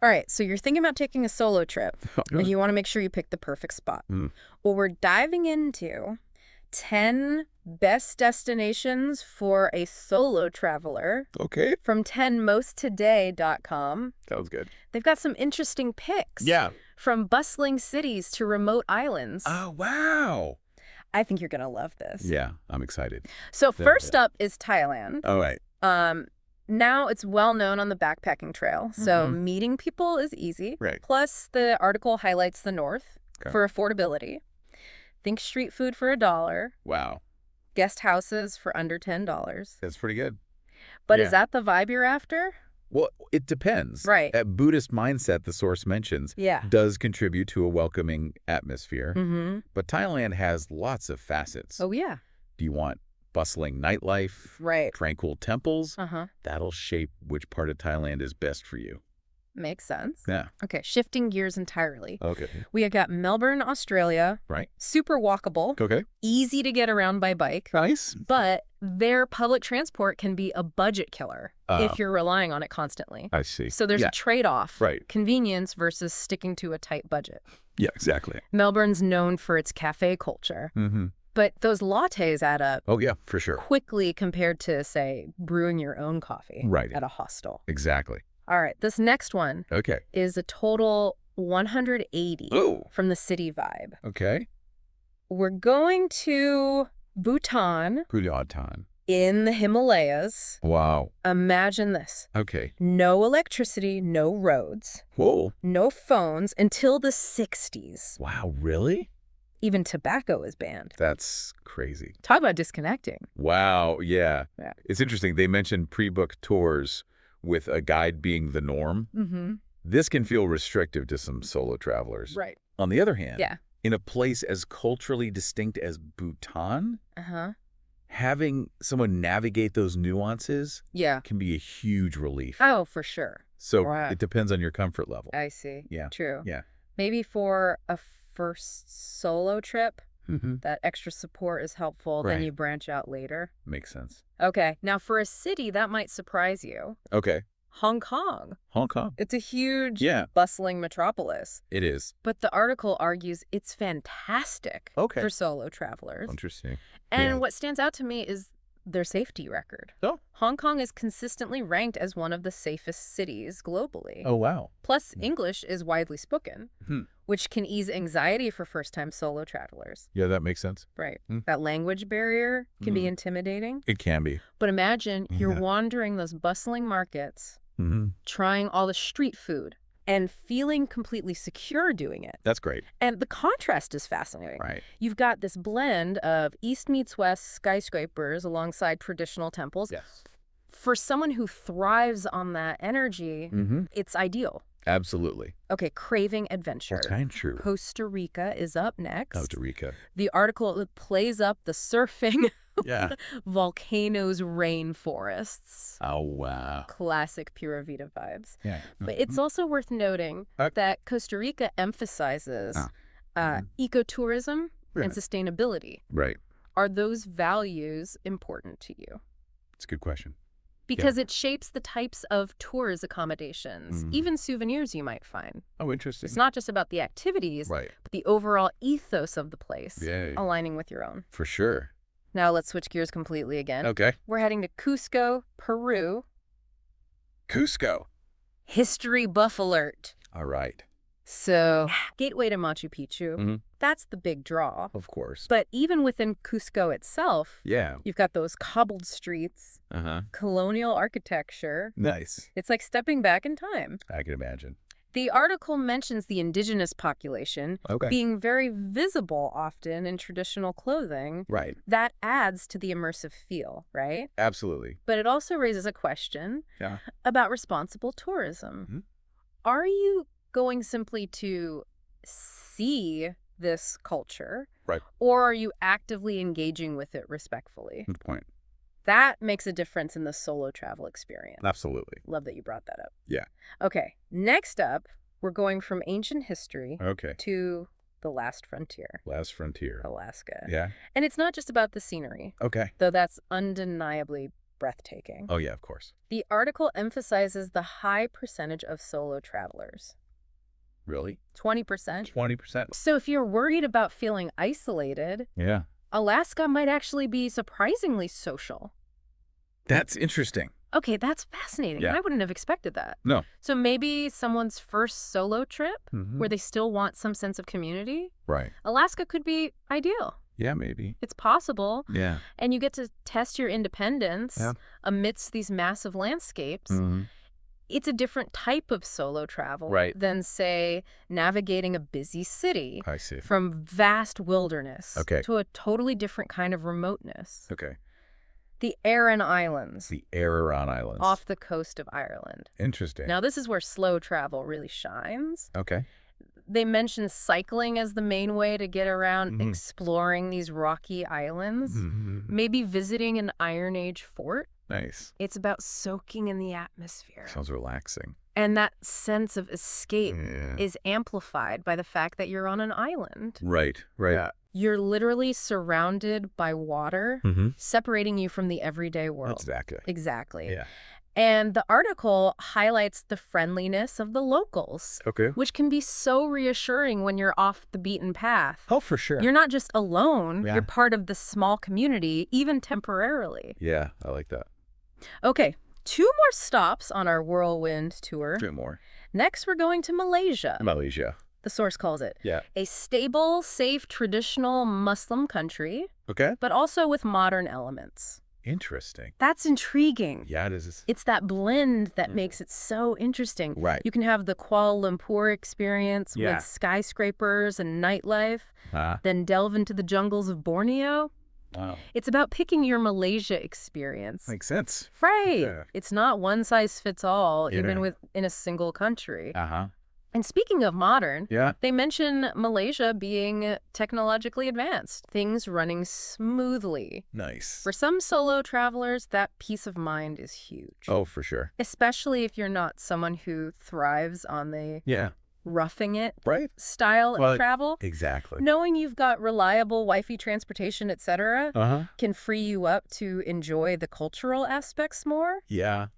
All right, so you're thinking about taking a solo trip, and Good. you want to make sure you pick the perfect spot. Mm. Well, we're diving into 10 best destinations for a solo traveler Okay. from 10mosttoday.com. Sounds good. They've got some interesting picks. Yeah. From bustling cities to remote islands. Oh, wow. I think you're going to love this. Yeah, I'm excited. So first up is Thailand. All right. Now it's well known on the backpacking trail, so meeting people is easy. Right. Plus, the article highlights the north Okay. for affordability. Think street food for $1, Wow. guest houses for under $10. That's pretty good. But Yeah. is that the vibe you're after? Well, it depends. Right. A Buddhist mindset, the source mentions, Yeah. does contribute to a welcoming atmosphere. Mm-hmm. But Thailand has lots of facets. Oh, yeah. Do you want bustling nightlife? Right. Tranquil temples? Uh-huh. That'll shape which part of Thailand is best for you. Makes sense. Yeah. Okay, shifting gears entirely. Okay. We have got Melbourne, Australia. Right. Super walkable. Okay. Easy to get around by bike. Nice. But their public transport can be a budget killer if you're relying on it constantly. I see. So there's a trade-off. Right. Convenience versus sticking to a tight budget. Yeah, exactly. Melbourne's known for its cafe culture. Mm-hmm. But those lattes add up Oh, yeah, for sure. quickly compared to, say, brewing your own coffee Right. at a hostel. Exactly. All right, this next one Okay. is a total 180 Oh. from the city vibe. Okay. We're going to Bhutan Bhutan. in the Himalayas. Wow. Imagine this. Okay. No electricity, no roads, Whoa. no phones until the 60s. Wow, really? Even tobacco is banned. That's crazy. Talk about disconnecting. Wow, yeah. Yeah. It's interesting. They mentioned pre-booked tours with a guide being the norm. Mm-hmm. This can feel restrictive to some solo travelers. Right. On the other hand, Yeah. in a place as culturally distinct as Bhutan, Uh-huh. having someone navigate those nuances Yeah. can be a huge relief. Oh, for sure. So right. it depends on your comfort level. I see. Yeah. True. Yeah. Maybe for a first solo trip, Mm-hmm. that extra support is helpful. Then Right. you branch out later. Makes sense. Okay. Now, for a city, that might surprise you. Okay. Hong Kong. Hong Kong. It's a huge, Yeah. bustling metropolis. It is. But the article argues it's fantastic Okay. for solo travelers. Interesting. And Yeah. what stands out to me is their safety record. Oh. Hong Kong is consistently ranked as one of the safest cities globally. Oh, wow. Plus, English is widely spoken, Hmm. which can ease anxiety for first-time solo travelers. Yeah, that makes sense. Right. Hmm. That language barrier can be Hmm. intimidating. It can be. But imagine you're Yeah. wandering those bustling markets, Mm-hmm. trying all the street food, and feeling completely secure doing it. That's great. And the contrast is fascinating. Right. You've got this blend of East meets West skyscrapers alongside traditional temples. Yes. For someone who thrives on that energy, Mm-hmm. it's ideal. Absolutely. Okay, craving adventure. Okay, true. Costa Rica is up next. Costa Rica. The article plays up the surfing, Yeah. volcanoes, rainforests. Oh, wow. Classic Pura Vida vibes. Yeah. But it's also worth noting that Costa Rica emphasizes ecotourism Right. and sustainability. Right. Are those values important to you? It's a good question. Because it shapes the types of tours accommodations, Mhm. even souvenirs you might find. Oh, interesting. It's not just about the activities, Right. but the overall ethos of the place, Yeah. aligning with your own. For sure. Now let's switch gears completely again. Okay. We're heading to Cusco, Peru. Cusco. History buff alert. All right. So, gateway to Machu Picchu, Mhm. that's the big draw. Of course. But even within Cusco itself, Yeah. you've got those cobbled streets, Uh-huh. colonial architecture. Nice. It's like stepping back in time. I can imagine. The article mentions the indigenous population Okay. being very visible often in traditional clothing. Right. That adds to the immersive feel, right? Absolutely. But it also raises a question Yeah. about responsible tourism. Mhm. Are you going simply to see this culture? Right. Or are you actively engaging with it respectfully? Good point. That makes a difference in the solo travel experience. Absolutely. Love that you brought that up. Yeah. Okay, next up, we're going from ancient history Okay. to the last frontier, Last frontier. Alaska. Yeah. And it's not just about the scenery, Okay. though that's undeniably breathtaking. Oh, yeah, of course. The article emphasizes the high percentage of solo travelers. Really? 20%. 20%? So if you're worried about feeling isolated, Yeah. Alaska might actually be surprisingly social. That's interesting. Okay, that's fascinating. Yeah. I wouldn't have expected that. No. So maybe someone's first solo trip Mhm. where they still want some sense of community, Right. Alaska could be ideal. Yeah, maybe. It's possible. Yeah. And you get to test your independence Yeah. amidst these massive landscapes. Mm-hmm. It's a different type of solo travel Right. than, say, navigating a busy city I see. from vast wilderness Okay. to a totally different kind of remoteness. Okay. The Aran Islands, The Araron Islands. off the coast of Ireland. Interesting. Now, this is where slow travel really shines. Okay. They mention cycling as the main way to get around Mhm. exploring these rocky islands, maybe visiting an Iron Age fort. Nice. It's about soaking in the atmosphere. Sounds relaxing. And that sense of escape Yeah. is amplified by the fact that you're on an island. Right. Right. Yeah. You're literally surrounded by water, Mm-hmm. separating you from the everyday world. Exactly. Exactly. Yeah. And the article highlights the friendliness of the locals, Okay. which can be so reassuring when you're off the beaten path. Oh, for sure. You're not just alone, Yeah. you're part of the small community, even temporarily. Yeah, I like that. Okay, 2 more stops on our whirlwind tour. 2 more. Next, we're going to Malaysia. Malaysia. The source calls it Yeah. a stable, safe, traditional Muslim country, Okay. but also with modern elements. Interesting. That's intriguing. Yeah, it is. It's that blend that makes it so interesting. Right. You can have the Kuala Lumpur experience Yeah. with skyscrapers and nightlife, Ah. then delve into the jungles of Borneo. Wow. It's about picking your Malaysia experience. Makes sense. Right. Yeah. It's not one size fits all, Yeah. even within a single country. Uh-huh. And speaking of modern, Yeah. they mention Malaysia being technologically advanced, things running smoothly. Nice. For some solo travelers, that peace of mind is huge. Oh, for sure. Especially if you're not someone who thrives on the Yeah. roughing it Right? style Well, of travel. Exactly. Knowing you've got reliable wifey transportation, etc., Uh-huh. can free you up to enjoy the cultural aspects more. Yeah.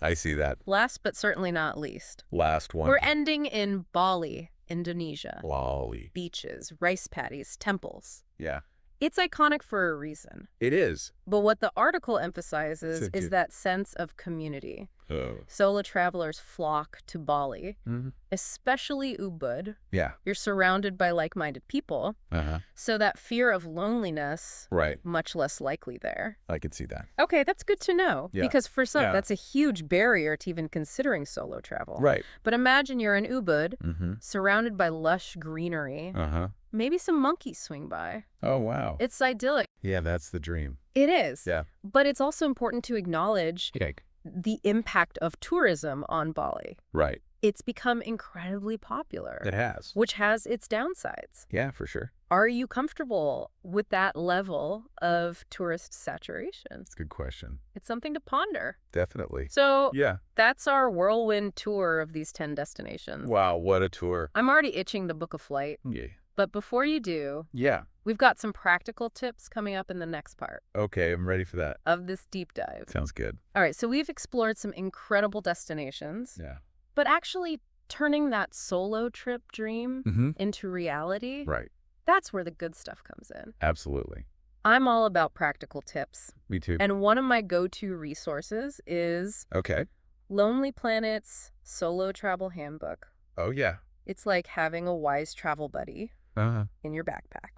I see that. Last but certainly not least, Last one. we're ending in Bali, Indonesia. Lolly. Beaches, rice paddies, temples. Yeah. It's iconic for a reason. It is. But what the article emphasizes So is cute. that sense of community. Oh. Solo travelers flock to Bali, Mm-hmm. especially Ubud. Yeah. You're surrounded by like-minded people, Uh-huh. so that fear of loneliness, Right. much less likely there. I can see that. Okay, that's good to know, Yeah. because for some, Yeah. that's a huge barrier to even considering solo travel. Right. But imagine you're in Ubud, Mm-hmm. surrounded by lush greenery. Uh-huh. Maybe some monkeys swing by. Oh, wow. It's idyllic. Yeah, that's the dream. It is. Yeah. But it's also important to acknowledge Yike. the impact of tourism on Bali. Right. It's become incredibly popular, It has. which has its downsides. Yeah, for sure. Are you comfortable with that level of tourist saturation? It's a good question. It's something to ponder. Definitely. So Yeah. that's our whirlwind tour of these 10 destinations. Wow, what a tour. I'm already itching to book a flight. Yeah. But before you do, Yeah. we've got some practical tips coming up in the next part Okay, I'm ready for that. of this deep dive. Sounds good. All right, so we've explored some incredible destinations, Yeah. but actually turning that solo trip dream Mm-hmm. into reality, Right. that's where the good stuff comes in. Absolutely. I'm all about practical tips, Me too. and one of my go-to resources is Okay. Lonely Planet's Solo Travel Handbook. Oh, yeah. It's like having a wise travel buddy Uh-huh. in your backpack.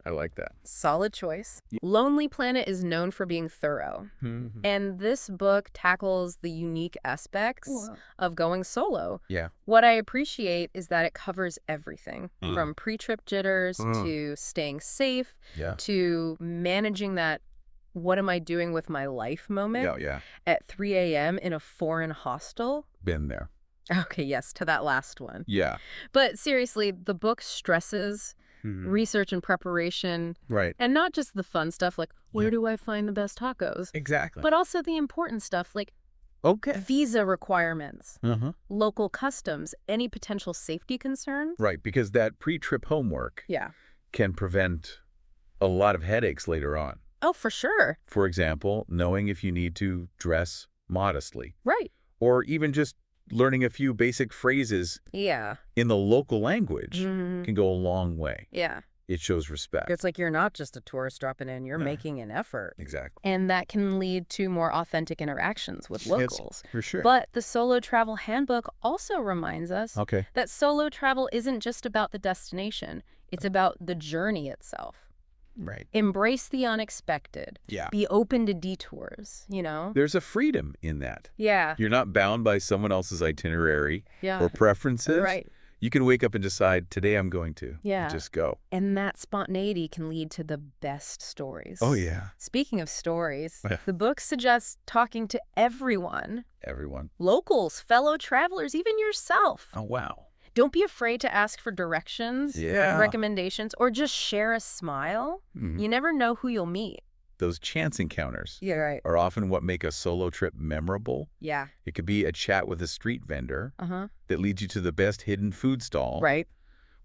I like that. Solid choice. Yeah. Lonely Planet is known for being thorough, Mm-hmm. and this book tackles the unique aspects of going solo. Yeah. What I appreciate is that it covers everything Mm. from pre-trip jitters Mm. to staying safe Yeah. to managing that what am I doing with my life moment Yeah, yeah. at 3 a.m. in a foreign hostel. Been there. Okay, yes, to that last one. Yeah. But seriously, the book stresses Mhm. research and preparation, Right. and not just the fun stuff like, where Yeah. do I find the best tacos? Exactly. But also the important stuff like okay. visa requirements, Uh-huh. local customs, any potential safety concerns. Right, because that pre-trip homework Yeah. can prevent a lot of headaches later on. Oh, for sure. For example, knowing if you need to dress modestly, Right. or even just learning a few basic phrases Yeah. in the local language Mhm. can go a long way. Yeah. It shows respect. It's like you're not just a tourist dropping in, you're Yeah. making an effort. Exactly. And that can lead to more authentic interactions with locals. For sure. But the Solo Travel Handbook also reminds us Okay. that solo travel isn't just about the destination, it's about the journey itself. Right. Embrace the unexpected. Yeah. Be open to detours, you know? There's a freedom in that. Yeah. You're not bound by someone else's itinerary Yeah. or preferences. Right. You can wake up and decide, today I'm going to. Yeah. Just go. And that spontaneity can lead to the best stories. Oh, yeah. Speaking of stories, Yeah. the book suggests talking to everyone, Everyone. locals, fellow travelers, even yourself. Oh, wow. Don't be afraid to ask for directions, Yeah. recommendations, or just share a smile. Mhm. You never know who you'll meet. Those chance encounters Yeah, right. are often what make a solo trip memorable. Yeah. It could be a chat with a street vendor Uh-huh. that leads you to the best hidden food stall. Right.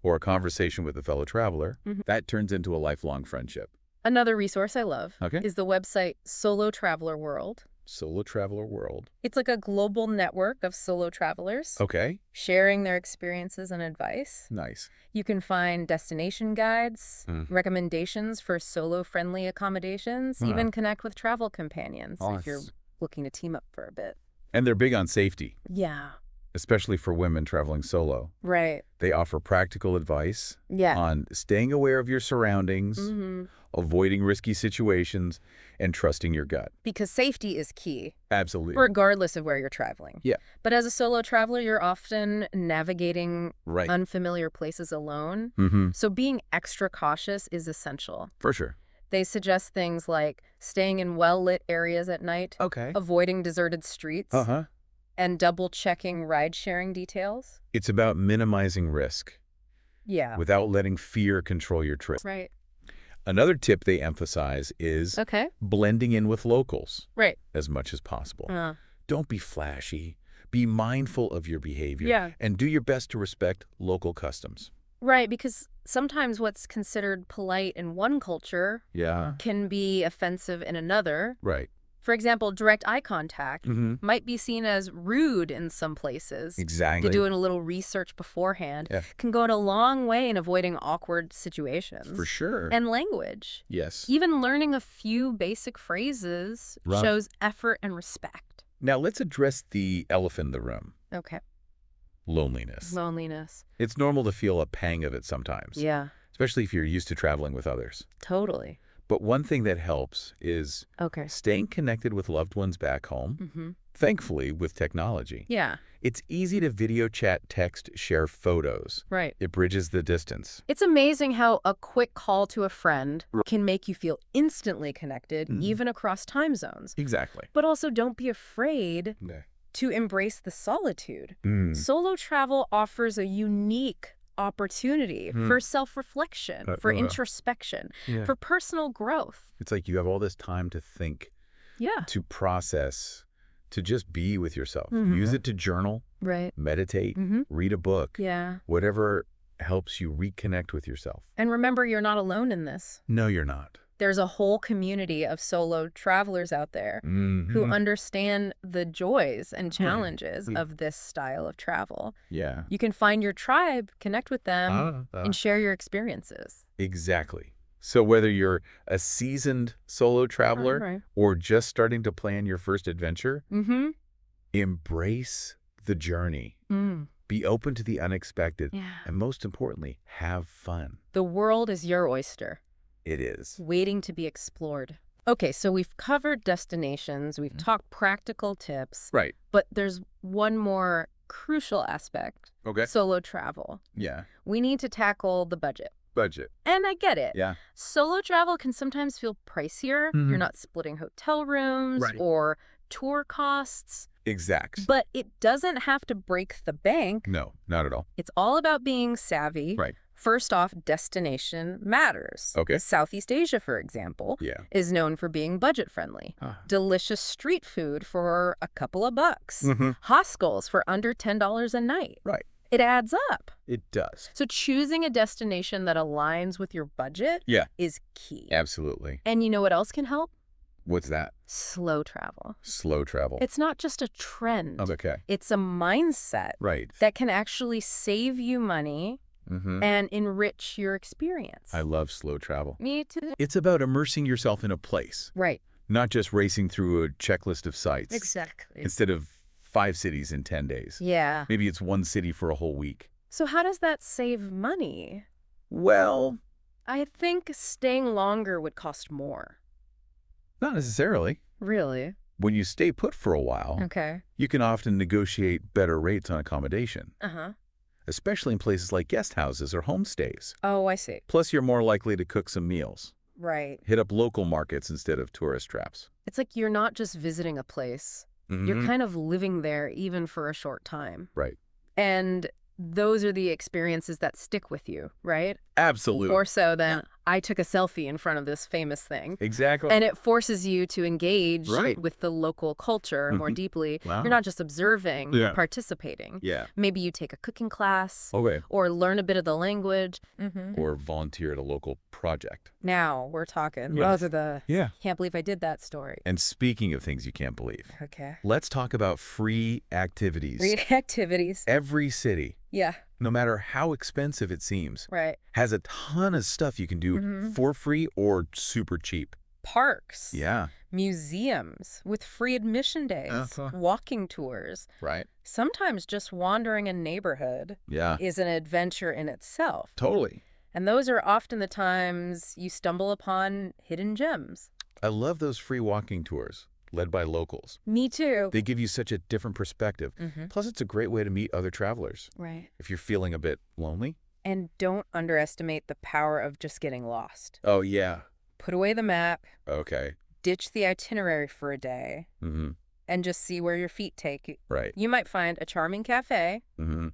Or a conversation with a fellow traveler. Mhm. That turns into a lifelong friendship. Another resource I love Okay. is the website Solo Traveler World. Solo Traveler World. It's like a global network of solo travelers Okay. sharing their experiences and advice. Nice. You can find destination guides, Mm. recommendations for solo-friendly accommodations, Huh. even connect with travel companions Oh, if you're that's- looking to team up for a bit. And they're big on safety, Yeah. especially for women traveling solo. Right. They offer practical advice Yeah. on staying aware of your surroundings, Mm-hmm. avoiding risky situations, and trusting your gut. Because safety is key, Absolutely. regardless of where you're traveling. Yeah. But as a solo traveler, you're often navigating Right. unfamiliar places alone. Mm-hmm. So being extra cautious is essential. For sure. They suggest things like staying in well-lit areas at night, Okay. avoiding deserted streets, Uh-huh. and double-checking ride-sharing details. It's about minimizing risk Yeah. without letting fear control your trip. Right. Another tip they emphasize is Okay. blending in with locals Right. as much as possible. Uh, Don't be flashy. Be mindful of your behavior. Yeah. And do your best to respect local customs. right, because sometimes what's considered polite in one culture Yeah. can be offensive in another. Right. For example, direct eye contact Mm-hmm. might be seen as rude in some places. Exactly. Doing a little research beforehand Yeah. can go a long way in avoiding awkward situations. For sure. And language. Yes. Even learning a few basic phrases Right. shows effort and respect. Now let's address the elephant in the room. Okay. Loneliness. Loneliness. It's normal to feel a pang of it sometimes. Yeah, Especially if you're used to traveling with others. totally. But one thing that helps is Okay. staying connected with loved ones back home. Mm-hmm. Thankfully, with technology. Yeah, It's easy to video chat, text, share photos. right. It bridges the distance. It's amazing how a quick call to a friend can make you feel instantly connected, Mhm. even across time zones. Exactly. But also don't be afraid Yeah. to embrace the solitude. Mm. Solo travel offers a unique opportunity Hmm. for self-reflection, for Uh, introspection, Yeah. for personal growth. It's like you have all this time to think, Yeah. to process, to just be with yourself. Mhm. Use it to journal, Right. meditate, Mm-hmm. read a book, Yeah. whatever helps you reconnect with yourself. And remember, you're not alone in this. No, you're not. There's a whole community of solo travelers out there Mhm. who understand the joys and challenges Mm. of this style of travel. Yeah. You can find your tribe, connect with them, Ah, and share your experiences. exactly. So whether you're a seasoned solo traveler Right. or just starting to plan your first adventure, Mm-hmm. embrace the journey. Be open to the unexpected. Yeah. And most importantly, have fun. The world is your oyster, It is. waiting to be explored. Okay, so we've covered destinations, we've talked practical tips, Right. but there's one more crucial aspect, Okay. solo travel. Yeah. We need to tackle the budget. Budget. And I get it. Yeah. Solo travel can sometimes feel pricier. Mhm. You're not splitting hotel rooms Right. or tour costs, Exact. but it doesn't have to break the bank. No, not at all. It's all about being savvy. Right. First off, destination matters. Okay. Southeast Asia, for example, Yeah. is known for being budget-friendly. Ah. Delicious street food for a couple of bucks. Mhm. Hostels for under $10 a night. Right. It adds up. It does. So choosing a destination that aligns with your budget Yeah. is key. Absolutely. And you know what else can help? What's that? Slow travel. Slow travel. It's not just a trend. Okay. It's a mindset Right. that can actually save you money Mm-hmm. and enrich your experience. I love slow travel. Me too. It's about immersing yourself in a place, Right. not just racing through a checklist of sites. Exactly. Instead of 5 cities in 10 days. Yeah. Maybe it's one city for a whole week. So how does that save money? Well, I think staying longer would cost more. not necessarily. Really? When you stay put for a while, Okay. you can often negotiate better rates on accommodation, Uh-huh. especially in places like guest houses or homestays. Oh, I see. Plus, you're more likely to cook some meals. Right. Hit up local markets instead of tourist traps. It's like you're not just visiting a place. You're Mhm. kind of living there even for a short time. Right. And those are the experiences that stick with you, right? Absolutely. More so than I took a selfie in front of this famous thing. Exactly. And it forces you to engage Right. with the local culture more Mhm. deeply. Wow. You're not just observing, Yeah. you're participating. Yeah. Maybe you take a cooking class Okay. or learn a bit of the language. Or volunteer at a local project. Now we're talking. Yes. Those are the Yeah. can't believe I did that story. And speaking of things you can't believe, Okay. let's talk about free activities. Read activities. Every city, Yeah, no matter how expensive it seems, right. has a ton of stuff you can do for free or super cheap. Parks. Yeah. Museums with free admission days. Uh-huh. Walking tours. Right. Sometimes just wandering a neighborhood Yeah. is an adventure in itself. Totally. And those are often the times you stumble upon hidden gems. I love those free walking tours led by locals. Me too. They give you such a different perspective. Plus, it's a great way to meet other travelers. Right. If you're feeling a bit lonely. And don't underestimate the power of just getting lost. Oh, yeah. Put away the map, Okay. ditch the itinerary for a day, Mm-hmm. and just see where your feet take you. Right. You might find a charming cafe, Mm-hmm.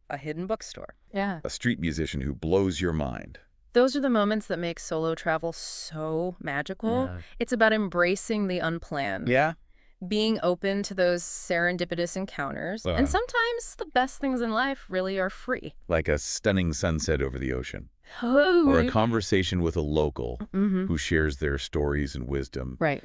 a hidden bookstore. Yeah. A street musician who blows your mind. Those are the moments that make solo travel so magical. It's about embracing the unplanned, Yeah. being open to those serendipitous encounters. And sometimes the best things in life really are free. Like a stunning sunset over the ocean. Oh, Or a conversation with a local mm-hmm. who shares their stories and wisdom. Right.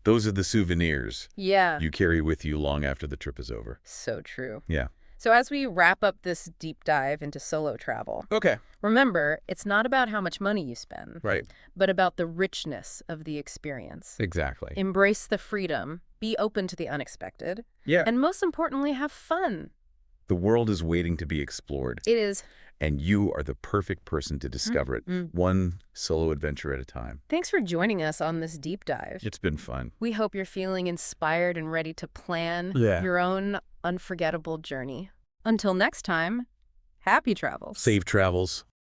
Those are the souvenirs Yeah. you carry with you long after the trip is over. So true. Yeah. So as we wrap up this deep dive into solo travel, Okay. remember, it's not about how much money you spend, Right. but about the richness of the experience. Exactly. Embrace the freedom, be open to the unexpected, Yeah. and most importantly, have fun. The world is waiting to be explored, It is. and you are the perfect person to discover it, one solo adventure at a time. Thanks for joining us on this deep dive. It's been fun. We hope you're feeling inspired and ready to plan your own unforgettable journey. Until next time, happy travels. Safe travels.